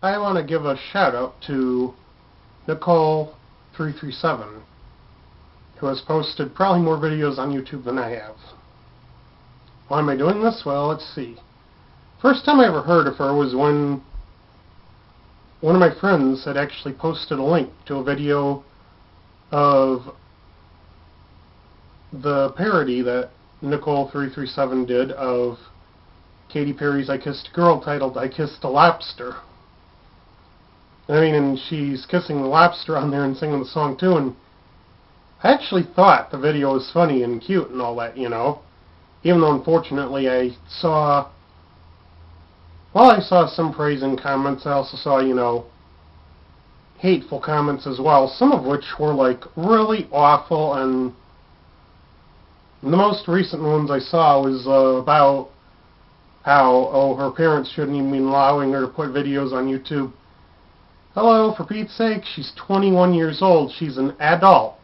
I want to give a shout out to Nichole337, who has posted probably more videos on YouTube than I have. Why am I doing this? Well, let's see. First time I ever heard of her was when one of my friends had actually posted a link to a video of the parody that Nichole337 did of Katy Perry's I Kissed a Girl titled I Kissed a Lobster. And she's kissing the lobster on there and singing the song too, and I actually thought the video was funny and cute and all that, you know. Even though unfortunately I saw some praising comments, I also saw, you know, hateful comments as well, some of which were like really awful, and the most recent ones I saw was about how, her parents shouldn't even be allowing her to put videos on YouTube. Hello, for Pete's sake, she's 21 years old, she's an adult.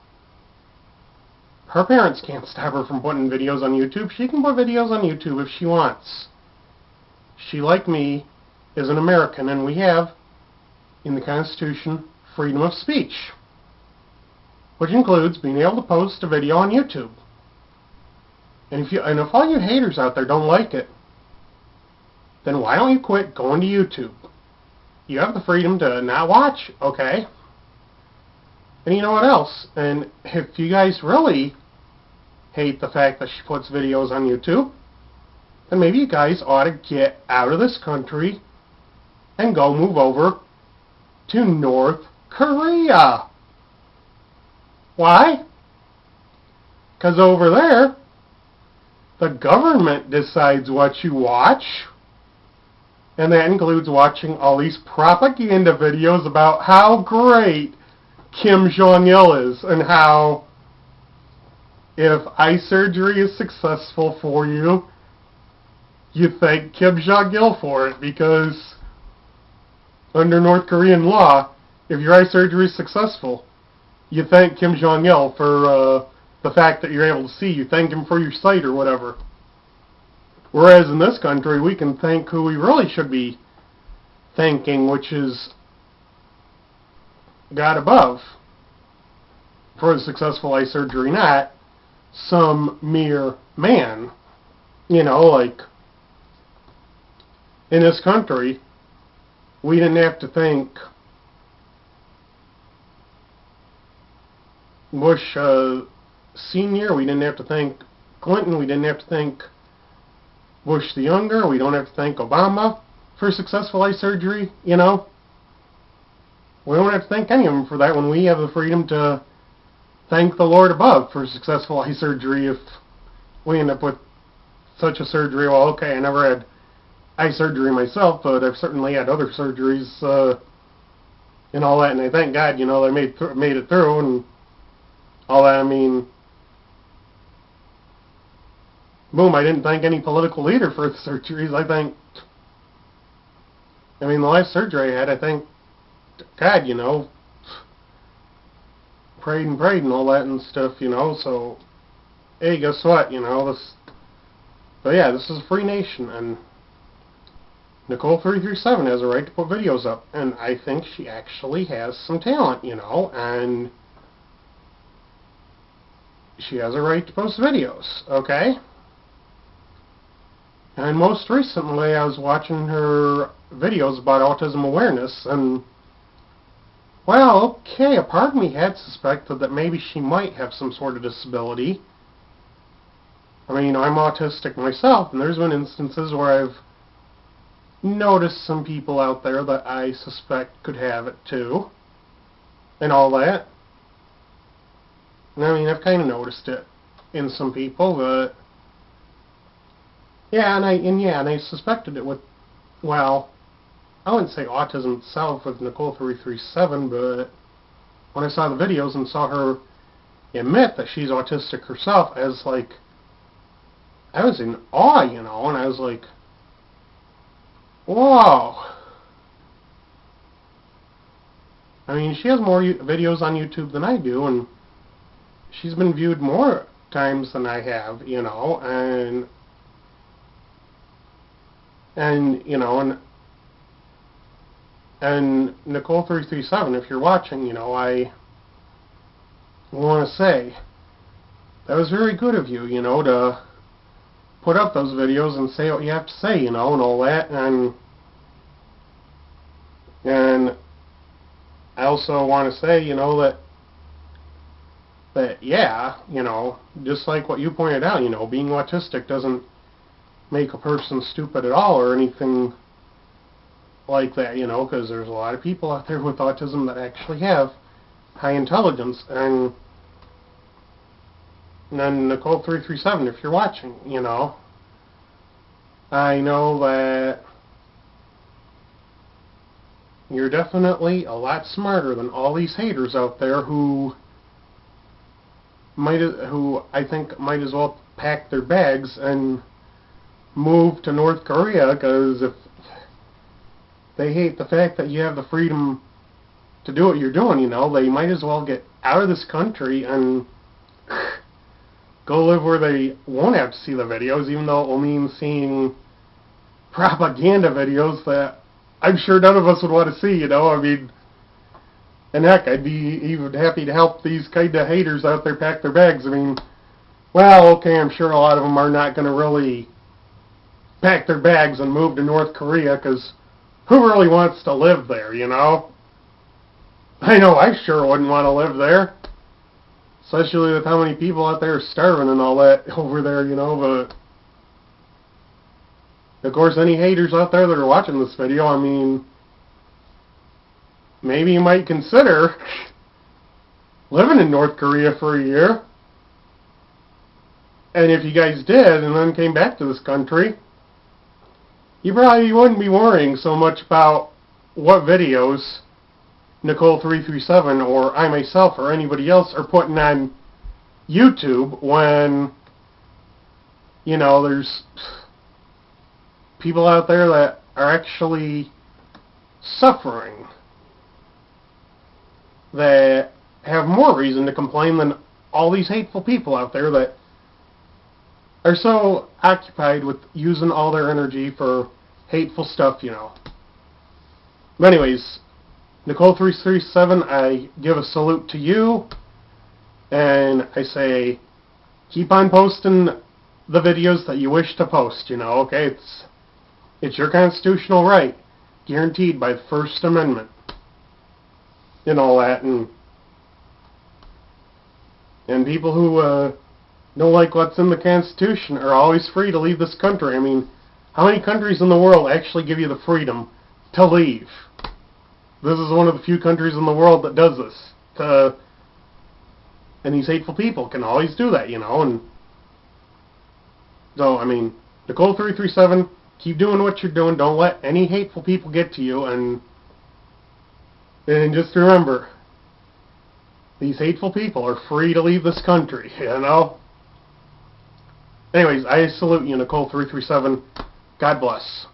Her parents can't stop her from putting videos on YouTube. She can put videos on YouTube if she wants. She, like me, is an American, and we have, in the Constitution, freedom of speech, which includes being able to post a video on YouTube. And if all you haters out there don't like it, then why don't you quit going to YouTube? You have the freedom to not watch, okay? And you know what else? And if you guys really hate the fact that she puts videos on YouTube, then maybe you guys ought to get out of this country and go move over to North Korea. Why? Because over there, the government decides what you watch, and that includes watching all these propaganda videos about how great Kim Jong-il is, and how if eye surgery is successful for you, you thank Kim Jong-il for it, because under North Korean law, if your eye surgery is successful, you thank Kim Jong-il for the fact that you're able to see. You thank him for your sight or whatever. Whereas in this country, we can thank who we really should be thanking, which is God above, for the successful eye surgery, not some mere man. You know, like, in this country, we didn't have to thank Bush Sr., we didn't have to thank Clinton, we didn't have to thank Bush the Younger, we don't have to thank Obama for successful eye surgery, you know. We don't have to thank any of them for that when we have the freedom to thank the Lord above for successful eye surgery if we end up with such a surgery. Well, okay, I never had eye surgery myself, but I've certainly had other surgeries and all that, and I thank God, you know, I made it through and all that. I mean, boom, I didn't thank any political leader for the surgeries. The last surgery I had, I thanked God, you know, prayed and all that and stuff, you know, so, hey, guess what, you know, but yeah, this is a free nation, and Nichole337 has a right to put videos up, and I think she actually has some talent, you know, and she has a right to post videos, okay? And most recently, I was watching her videos about autism awareness, and, well, okay, a part of me had suspected that maybe she might have some sort of disability. I mean, you know, I'm autistic myself, and there's been instances where I've noticed some people out there that I suspect could have it too, and all that. And I mean, I've kind of noticed it in some people, but yeah, and I suspected it with, well, I wouldn't say autism itself with Nichole337, but when I saw the videos and saw her admit that she's autistic herself, I was in awe, you know, and I was like, whoa. I mean, she has more videos on YouTube than I do, and she's been viewed more times than I have, you know, and you know, and And Nichole337, if you're watching, I want to say that was very good of you, to put up those videos and say what you have to say, and all that. And I also want to say, that yeah, just like what you pointed out, being autistic doesn't make a person stupid at all or anything like that, because there's a lot of people out there with autism that actually have high intelligence. And then Nichole337, if you're watching, I know that you're definitely a lot smarter than all these haters out there who I think might as well pack their bags and move to North Korea, because if they hate the fact that you have the freedom to do what you're doing, they might as well get out of this country and go live where they won't have to see the videos, even though it will mean seeing propaganda videos that I'm sure none of us would want to see, I mean, and heck, I'd be even happy to help these kind of haters out there pack their bags. I mean, well, okay, I'm sure a lot of them are not going to really pack their bags and move to North Korea, because who really wants to live there, I know I sure wouldn't want to live there, especially with how many people out there are starving and all that over there, but of course, any haters out there that are watching this video, I mean, maybe you might consider living in North Korea for a year. And if you guys did and then came back to this country, you probably wouldn't be worrying so much about what videos Nichole337 or I myself or anybody else are putting on YouTube when, there's people out there that are actually suffering, that have more reason to complain than all these hateful people out there that are so occupied with using all their energy for hateful stuff, But anyways, Nichole337, I give a salute to you, and I say, keep on posting the videos that you wish to post, okay? It's your constitutional right, guaranteed by the First Amendment, and all that, and people who don't like what's in the Constitution are always free to leave this country. I mean, how many countries in the world actually give you the freedom to leave? This is one of the few countries in the world that does this. And these hateful people can always do that, and so, I mean, Nichole337, keep doing what you're doing. Don't let any hateful people get to you, and just remember, these hateful people are free to leave this country, Anyways, I salute you, Nichole337. God bless.